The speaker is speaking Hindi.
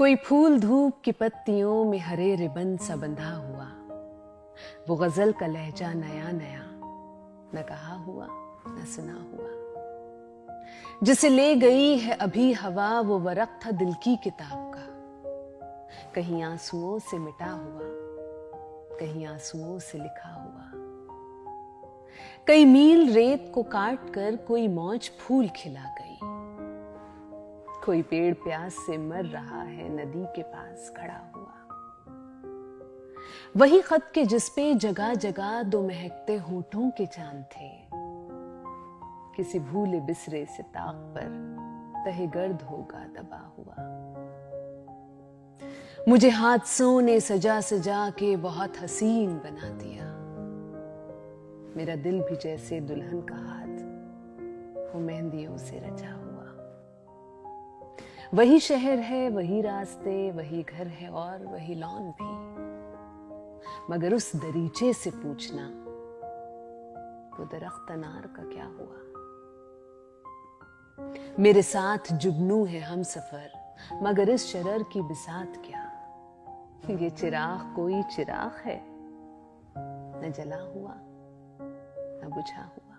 कोई फूल धूप की पत्तियों में हरे रिबन सा बंधा हुआ, वो गजल का लहजा नया नया, न कहा हुआ न सुना हुआ। जिसे ले गई है अभी हवा, वो वरक था दिल की किताब का, कहीं आंसुओं से मिटा हुआ, कहीं आंसुओं से लिखा हुआ। कई मील रेत को काट कर कोई मौज फूल खिला गई, कोई पेड़ प्यास से मर रहा है नदी के पास खड़ा हुआ। वही खत के जिस पे जगह जगह दो महकते होठों के चांद थे, किसी भूले बिसरे से ताक पर तहे गर्द होगा दबा हुआ। मुझे हादसों ने सजा सजा के बहुत हसीन बना दिया, मेरा दिल भी जैसे दुल्हन का हाथ वो मेहंदियों से रचा हुआ। वही शहर है, वही रास्ते, वही घर है और वही लॉन भी, मगर उस दरीचे से पूछना वो दरख्त अनार का क्या हुआ। मेरे साथ जुगनू है हम सफर, मगर इस शरर की बिसात क्या। ये चिराग कोई चिराग है, न जला हुआ न बुझा हुआ।